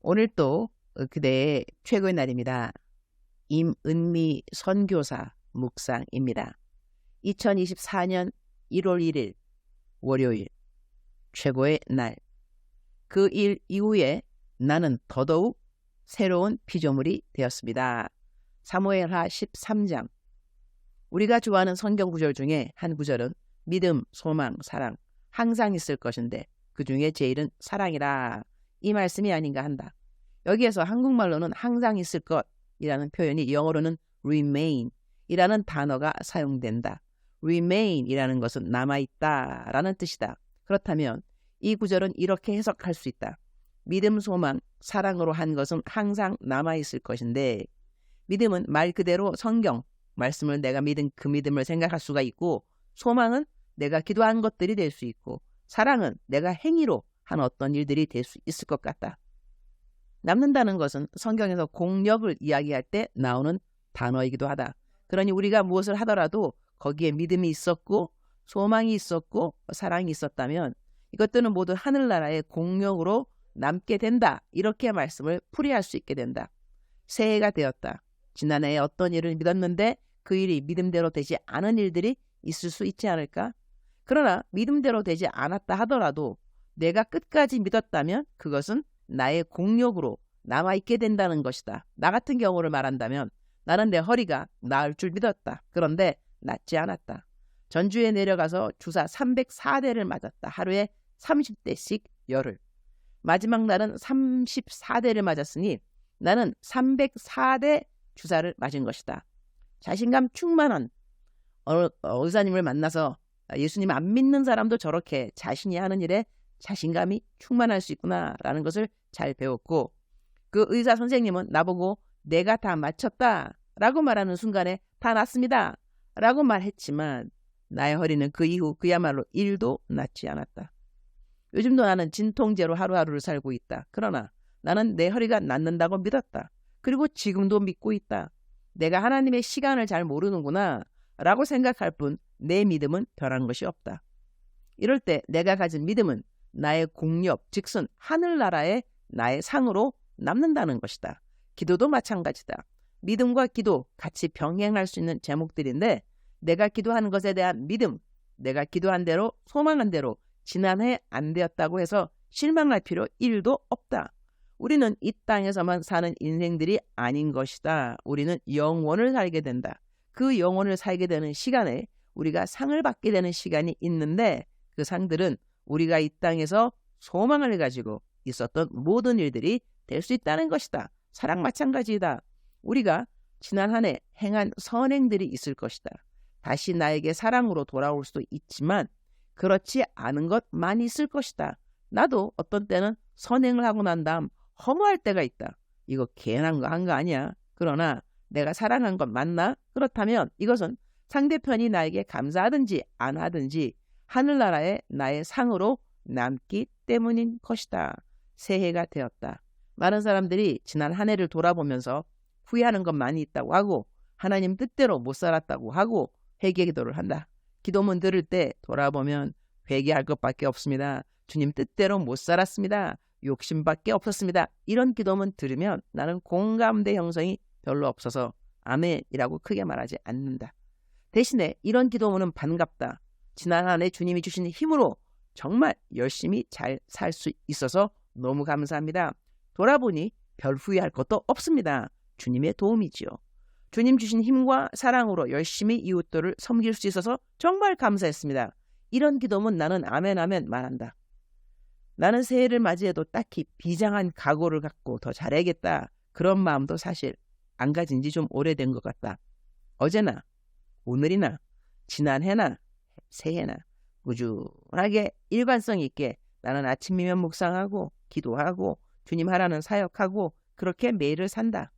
오늘 또 그대의 최고의 날입니다. 임은미 선교사 묵상입니다. 2024년 1월 1일 월요일 최고의 날. 그 일 이후에 나는 더더욱 새로운 피조물이 되었습니다. 사무엘하 13장. 우리가 좋아하는 성경 구절 중에 한 구절은 믿음, 소망, 사랑 항상 있을 것인데 그 중에 제일은 사랑이라, 이 말씀이 아닌가 한다. 여기에서 한국말로는 항상 있을 것이라는 표현이 영어로는 remain 이라는 단어가 사용된다. remain 이라는 것은 남아있다 라는 뜻이다. 그렇다면 이 구절은 이렇게 해석할 수 있다. 믿음, 소망, 사랑으로 한 것은 항상 남아있을 것인데, 믿음은 말 그대로 성경 말씀을 내가 믿은 그 믿음을 생각할 수가 있고, 소망은 내가 기도한 것들이 될 수 있고, 사랑은 내가 행위로 한 어떤 일들이 될 수 있을 것 같다. 남는다는 것은 성경에서 공력을 이야기할 때 나오는 단어이기도 하다. 그러니 우리가 무엇을 하더라도 거기에 믿음이 있었고 소망이 있었고 사랑이 있었다면 이것들은 모두 하늘나라의 공력으로 남게 된다. 이렇게 말씀을 풀이할 수 있게 된다. 새해가 되었다. 지난해에 어떤 일을 믿었는데 그 일이 믿음대로 되지 않은 일들이 있을 수 있지 않을까? 그러나 믿음대로 되지 않았다 하더라도 내가 끝까지 믿었다면 그것은 나의 공력으로 남아있게 된다는 것이다. 나 같은 경우를 말한다면 나는 내 허리가 나을 줄 믿었다. 그런데 낫지 않았다. 전주에 내려가서 주사 304대를 맞았다. 하루에 30대씩 열흘. 마지막 날은 34대를 맞았으니 나는 304대 주사를 맞은 것이다. 자신감 충만한 의사님을 만나서 예수님 안 믿는 사람도 저렇게 자신이 하는 일에 자신감이 충만할 수 있구나라는 것을 잘 배웠고, 그 의사 선생님은 나보고 내가 다 맞췄다 라고 말하는 순간에 다 낫습니다 라고 말했지만 나의 허리는 그 이후 그야말로 1도 낫지 않았다. 요즘도 나는 진통제로 하루하루를 살고 있다. 그러나 나는 내 허리가 낫는다고 믿었다. 그리고 지금도 믿고 있다. 내가 하나님의 시간을 잘 모르는구나 라고 생각할 뿐 내 믿음은 변한 것이 없다. 이럴 때 내가 가진 믿음은 나의 공력, 즉슨 하늘나라의 나의 상으로 남는다는 것이다. 기도도 마찬가지다. 믿음과 기도 같이 병행할 수 있는 제목들인데, 내가 기도하는 것에 대한 믿음, 내가 기도한 대로 소망한 대로 지난해 안 되었다고 해서 실망할 필요 1도 없다. 우리는 이 땅에서만 사는 인생들이 아닌 것이다. 우리는 영원을 살게 된다. 그 영원을 살게 되는 시간에 우리가 상을 받게 되는 시간이 있는데, 그 상들은 우리가 이 땅에서 소망을 가지고 있었던 모든 일들이 될 수 있다는 것이다. 사랑 마찬가지이다. 우리가 지난 한 해 행한 선행들이 있을 것이다. 다시 나에게 사랑으로 돌아올 수도 있지만 그렇지 않은 것 많이 있을 것이다. 나도 어떤 때는 선행을 하고 난 다음 허무할 때가 있다. 이거 괜한 거 한 거 아니야. 그러나 내가 사랑한 것 맞나? 그렇다면 이것은 상대편이 나에게 감사하든지 안 하든지 하늘나라의 나의 상으로 남기 때문인 것이다. 새해가 되었다. 많은 사람들이 지난 한 해를 돌아보면서 후회하는 것 많이 있다고 하고 하나님 뜻대로 못 살았다고 하고 회개 기도를 한다. 기도문 들을 때 돌아보면 회개할 것밖에 없습니다. 주님 뜻대로 못 살았습니다. 욕심밖에 없었습니다. 이런 기도문 들으면 나는 공감대 형성이 별로 없어서 아멘이라고 크게 말하지 않는다. 대신에 이런 기도문은 반갑다. 지난 한 해 주님이 주신 힘으로 정말 열심히 잘 살 수 있어서 너무 감사합니다. 돌아보니 별 후회할 것도 없습니다. 주님의 도움이지요. 주님 주신 힘과 사랑으로 열심히 이웃들을 섬길 수 있어서 정말 감사했습니다. 이런 기도문 나는 아멘 아멘 말한다. 나는 새해를 맞이해도 딱히 비장한 각오를 갖고 더 잘해야겠다. 그런 마음도 사실 안 가진 지 좀 오래된 것 같다. 어제나 오늘이나 지난해나 새해나 꾸준하게 일관성 있게 나는 아침이면 묵상하고 기도하고 주님 하라는 사역하고 그렇게 매일을 산다.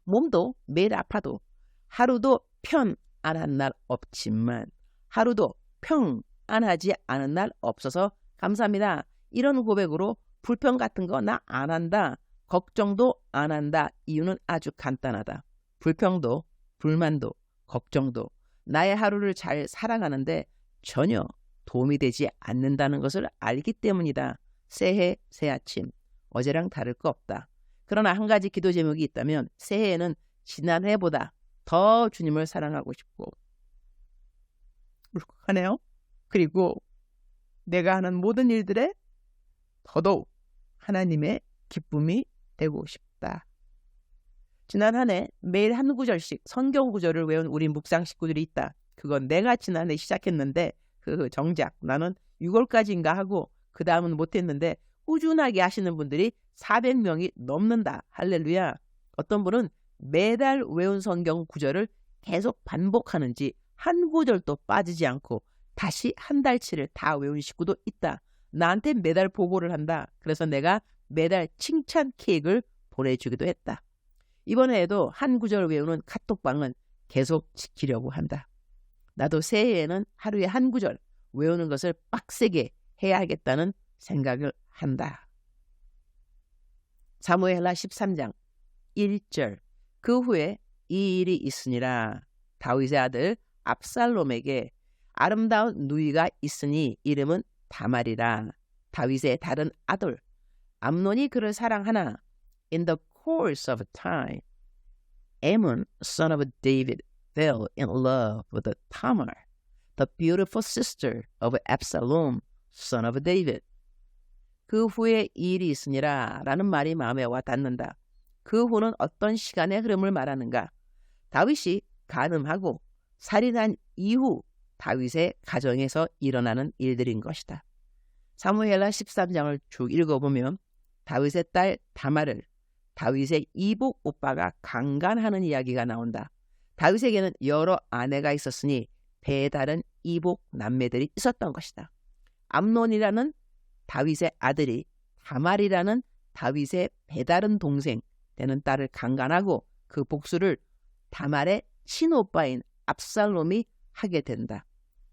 몸도 매일 아파도 하루도 편안한 날 없지만 하루도 평안하지 않은 날 없어서 감사합니다. 이런 고백으로 불평 같은 거 나 안 한다. 걱정도 안 한다. 이유는 아주 간단하다. 불평도 불만도 걱정도 나의 하루를 잘 살아가는데 전혀 도움이 되지 않는다는 것을 알기 때문이다. 새해 새 아침 어제랑 다를 거 없다. 그러나 한 가지 기도 제목이 있다면 새해에는 지난해보다 더 주님을 사랑하고 싶고 울컥하네요. 그리고 내가 하는 모든 일들에 더더욱 하나님의 기쁨이 되고 싶다. 지난 한 해 매일 한 구절씩 성경 구절을 외운 우리 묵상 식구들이 있다. 그건 내가 지난해 시작했는데 정작 나는 6월까지인가 하고 그 다음은 못했는데 꾸준하게 하시는 분들이 400명이 넘는다. 할렐루야. 어떤 분은 매달 외운 성경 구절을 계속 반복하는지 한 구절도 빠지지 않고 다시 한 달치를 다 외운 식구도 있다. 나한테 매달 보고를 한다. 그래서 내가 매달 칭찬 케이크를 보내주기도 했다. 이번에도 한 구절 외우는 카톡방은 계속 지키려고 한다. 나도 새해에는 하루에 한 구절 외우는 것을 빡세게 해야 하겠다는 생각을 한다. 사무엘하 13장 1절. 그 후에 이 일이 있으니라. 다윗의 아들 압살롬에게 아름다운 누이가 있으니 이름은 다말이라. 다윗의 다른 아들 암논이 그를 사랑하나 in the course of time Ammon, son of David, fell in love with Tamar, the beautiful sister of Absalom, son of David. 그 후에 이 일이 있으니라 라는 말이 마음에 와 닿는다. 그 후는 어떤 시간의 흐름을 말하는가? 다윗이 간음하고 살인한 이후 다윗의 가정에서 일어나는 일들인 것이다. 사무엘하 13장을 쭉 읽어보면 다윗의 딸 다말을 다윗의 이복 오빠가 강간하는 이야기가 나온다. 다윗에게는 여러 아내가 있었으니 배다른 이복 남매들이 있었던 것이다. 암논이라는 다윗의 아들이 다말이라는 다윗의 배다른 동생 되는 딸을 강간하고 그 복수를 다말의 친오빠인 압살롬이 하게 된다.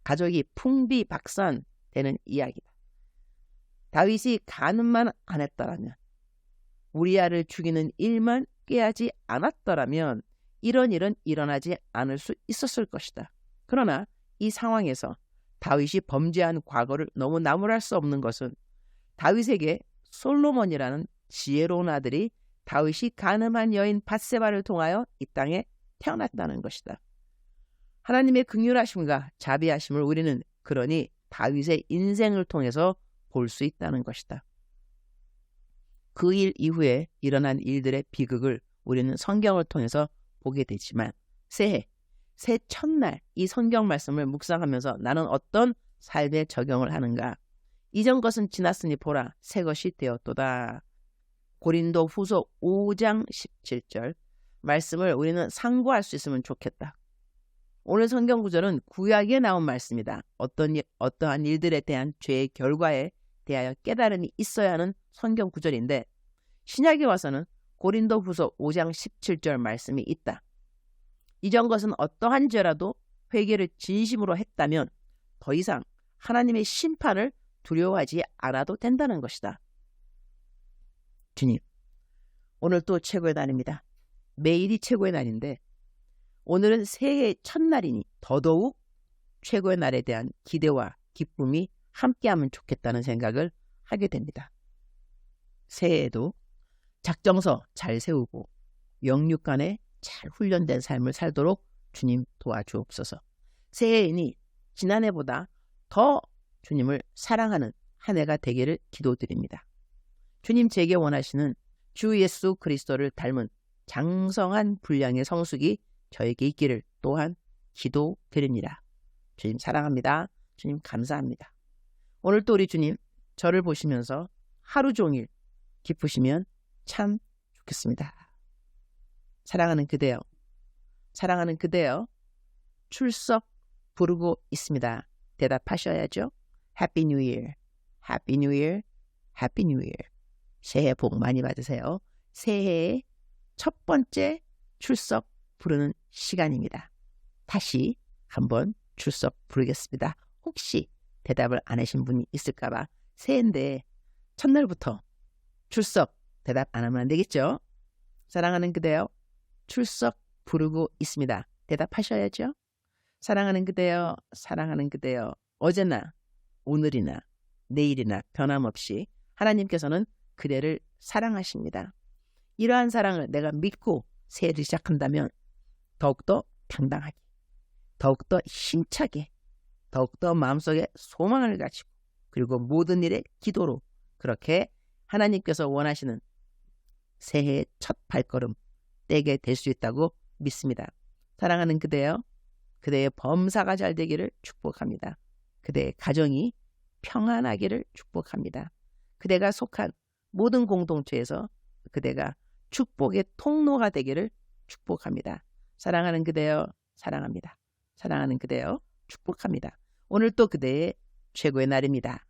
가족이 풍비박산되는 이야기다. 다윗이 간음만 안 했더라면, 우리아를 죽이는 일만 꾀하지 않았더라면 이런 일은 일어나지 않을 수 있었을 것이다. 그러나 이 상황에서 다윗이 범죄한 과거를 너무 나무랄 수 없는 것은 다윗에게 솔로몬이라는 지혜로운 아들이 다윗이 간음한 여인 밧세바를 통하여 이 땅에 태어났다는 것이다. 하나님의 긍휼하심과 자비하심을 우리는 그러니 다윗의 인생을 통해서 볼 수 있다는 것이다. 그 일 이후에 일어난 일들의 비극을 우리는 성경을 통해서 보게 되지만 새해 첫날 이 성경 말씀을 묵상하면서 나는 어떤 삶에 적용을 하는가? 이전 것은 지났으니 보라 새 것이 되었도다. 고린도 후서 5장 17절 말씀을 우리는 상고할 수 있으면 좋겠다. 오늘 성경 구절은 구약에 나온 말씀이다. 어떠한 일들에 대한 죄의 결과에 대하여 깨달음이 있어야 하는 성경 구절인데 신약에 와서는 고린도 후서 5장 17절 말씀이 있다. 이전 것은 어떠한 죄라도 회개를 진심으로 했다면 더 이상 하나님의 심판을 두려워하지 않아도 된다는 것이다. 주님, 오늘 또 최고의 날입니다. 매일이 최고의 날인데 오늘은 새해의 첫날이니 더더욱 최고의 날에 대한 기대와 기쁨이 함께하면 좋겠다는 생각을 하게 됩니다. 새해에도 작정서 잘 세우고 영육간에 잘 훈련된 삶을 살도록 주님 도와주옵소서. 새해이니 지난해보다 더 주님을 사랑하는 한 해가 되기를 기도드립니다. 주님 제게 원하시는 주 예수 그리스도를 닮은 장성한 분량의 성숙이 저에게 있기를 또한 기도드립니다. 주님 사랑합니다. 주님 감사합니다. 오늘 또 우리 주님 저를 보시면서 하루 종일 기쁘시면 참 좋겠습니다. 사랑하는 그대여, 사랑하는 그대여, 출석 부르고 있습니다. 대답하셔야죠. Happy New Year, Happy New Year, Happy New Year. 새해 복 많이 받으세요. 새해의 첫 번째 출석 부르는 시간입니다. 다시 한번 출석 부르겠습니다. 혹시 대답을 안 하신 분이 있을까봐 새해인데 첫날부터 출석 대답 안 하면 안 되겠죠? 사랑하는 그대여 출석 부르고 있습니다. 대답하셔야죠. 사랑하는 그대여, 사랑하는 그대여, 어제나 오늘이나 내일이나 변함없이 하나님께서는 그대를 사랑하십니다. 이러한 사랑을 내가 믿고 새해를 시작한다면 더욱더 당당하게, 더욱더 힘차게, 더욱더 마음속에 소망을 가지고, 그리고 모든 일에 기도로 그렇게 하나님께서 원하시는 새해의 첫 발걸음 떼게 될 수 있다고 믿습니다. 사랑하는 그대여, 그대의 범사가 잘 되기를 축복합니다. 그대의 가정이 평안하기를 축복합니다. 그대가 속한 모든 공동체에서 그대가 축복의 통로가 되기를 축복합니다. 사랑하는 그대여, 사랑합니다. 사랑하는 그대여, 축복합니다. 오늘 또 그대의 최고의 날입니다.